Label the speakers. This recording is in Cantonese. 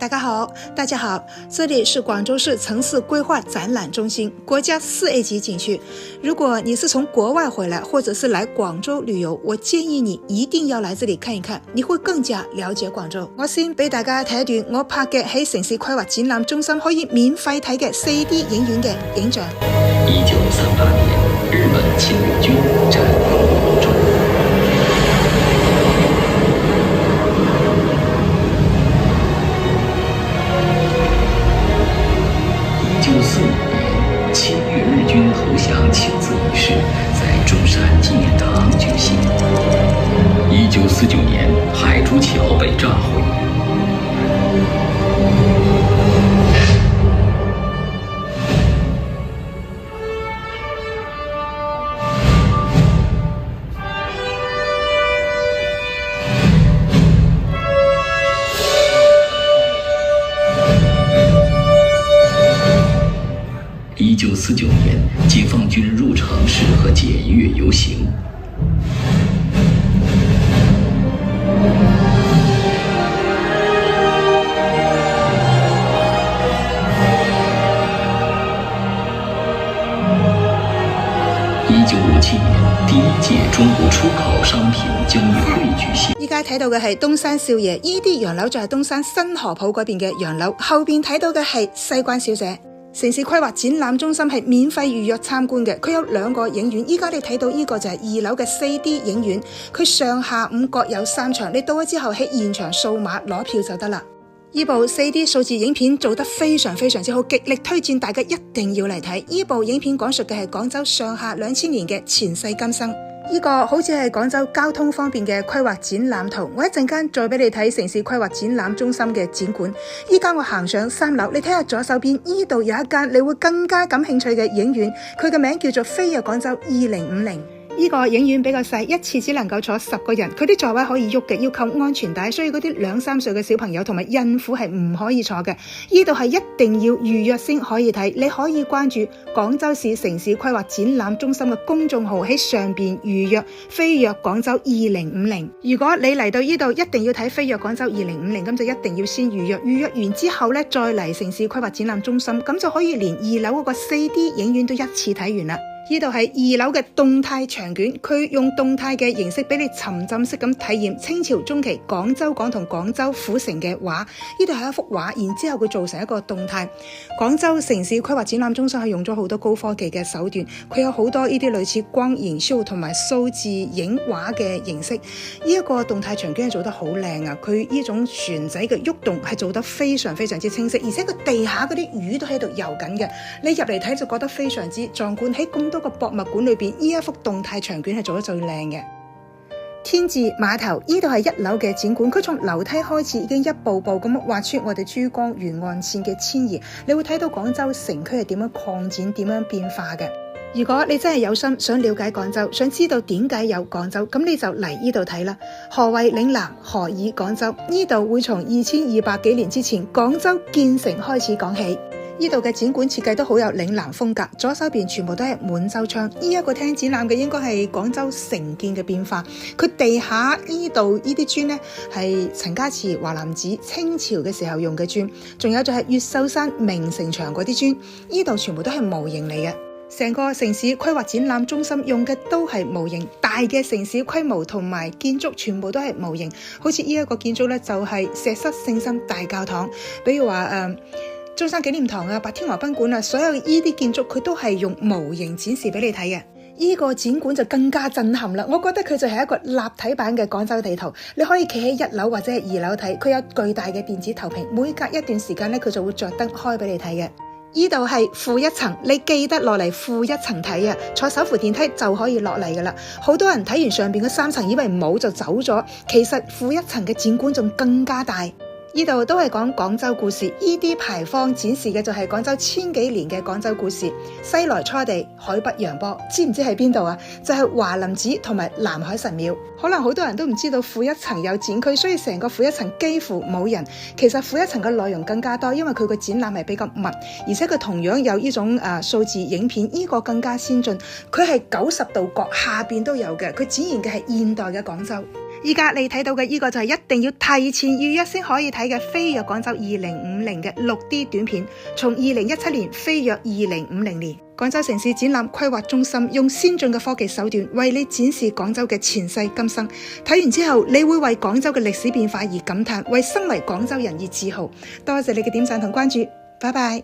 Speaker 1: 大家好，这里是广州市城市规划展览中心，国家4A 级景区。如果你是从國外回來，或者是來廣州旅遊，我建議你一定要來這裡看一看，你會更加了解廣州。我先俾大家睇一段我拍嘅喺城市規劃展覽中心可以免費睇嘅 4D 影院嘅影像。
Speaker 2: 1938年，日本侵略軍佔領廣州。1945年，侵略日軍投降簽字儀式在中山紀念堂舉行。1949年，海珠橋被炸毀。1949年，解放軍入城市和檢閱遊行。1957年，第一屆中國出口商品交易會舉行。
Speaker 1: 依家睇到嘅係東山少爺，依啲洋樓就係東山新河浦嗰邊嘅洋樓，後邊睇到嘅係西關小姐。城市規劃展覽中心係免費預約參觀嘅，佢有2個影院，依家你睇到呢個就係2樓嘅 4D 影院，佢上下午各有3場，你到咗之後喺現場掃碼攞票就得啦。呢部 4D 數字影片做得非常之好，極力推薦大家一定要嚟睇。呢部影片講述嘅係廣州上下2000年嘅前世今生。呢個好似係廣州交通方面嘅規劃展覽圖，我一陣間再俾你睇城市規劃展覽中心嘅展館。依家我行上3樓，你睇下左手邊呢度有一間你會更加感興趣嘅影院，佢嘅名叫做飛躍廣州2050。呢個影院比較細，一次只能夠坐10個人，佢啲座位可以喐嘅，要扣安全帶，所以嗰啲2-3歲嘅小朋友同埋孕婦係唔可以坐嘅。呢度係一定要預約先可以睇，你可以關注廣州市城市規劃展覽中心嘅公眾號，喺上邊預約飛躍廣州2050。如果你嚟到呢度一定要睇飛躍廣州2050，咁就一定要先預約，預約完之後呢，再嚟城市規劃展覽中心，咁就可以連2樓嗰個 4D 影院都一次睇完啦。呢度係2樓嘅動態場卷，佢用動態嘅形式俾你沉浸式咁體驗清朝中期廣州港同廣州府城嘅畫。呢度係一幅畫，然之後佢做成一個動態。廣州城市規劃展覽中心係用咗好多高科技嘅手段，佢有好多呢啲類似光影 show 同埋數字影畫嘅形式。呢一個動態場卷係做得好靚啊！佢呢種船仔嘅喐動係做得非常之清晰，而且個地下嗰啲魚都喺度游緊嘅，你入嚟睇就覺得非常之壯觀。喺咁多個博物館裏邊，呢一幅動態場卷係做得最靚嘅。天字碼頭呢度係1樓嘅展館，佢從樓梯開始已經一步步咁畫出我哋珠江沿岸線嘅遷移，你會睇到廣州城區係點樣擴展、點樣變化嘅。如果你真係有心想了解廣州，想知道點解有廣州，咁你就嚟呢度睇啦。何謂嶺南？何以廣州？呢度會從2200幾年之前廣州建成開始講起。呢度嘅展館設計都好有嶺南風格，左手邊全部都係滿洲窗。呢一個廳展覽嘅應該係廣州城建嘅變化。佢地下呢度呢啲磚呢，係陳家祠、華南寺清朝嘅時候用嘅磚，仲有就係越秀山明城牆嗰啲磚，呢度全部都係模型嚟嘅。成個城市規劃展覽中心用嘅都係模型，大嘅城市規模同埋建築全部都係模型。好似呢一個建築呢，就係石室聖心大教堂，比如話中山紀念堂啊、白天鵝賓館啊，所有呢啲建築佢都係用模型展示俾你睇嘅。呢個展館就更加震撼啦！我覺得佢就係一個立體版嘅廣州地圖，你可以企喺1樓或者係2樓睇，佢有巨大嘅電子投屏，每隔一段時間咧佢就會着燈開俾你睇嘅。呢度係負1層，你記得落嚟負1層睇啊！坐手扶電梯就可以落嚟噶啦。好多人睇完上邊嗰3層以為冇就走咗，其實負1層嘅展館仲更加大。呢度都係講廣州故事，呢啲牌坊展示嘅就係廣州1000幾年嘅廣州故事。西來初地，海北陽波，知唔知喺邊度啊？就係華林寺同埋南海神廟。可能好多人都唔知道負1層有展區，所以成個負1層幾乎冇人。其實負1層嘅內容更加多，因為佢個展覽係比較密，而且佢同樣有呢種數字影片，呢個更加先進。佢係90度角下邊都有嘅，佢展現嘅係現代嘅廣州。依家你睇到嘅呢個就係一定要提前預約先可以睇嘅飛躍廣州2050嘅 6D 短片，從2017年飛躍2050年。廣州城市展覽規劃中心用先進嘅科技手段為你展示廣州嘅前世今生。睇完之後，你會為廣州嘅歷史變化而感嘆，為身為廣州人而自豪。多謝你嘅點讚同關注，拜拜。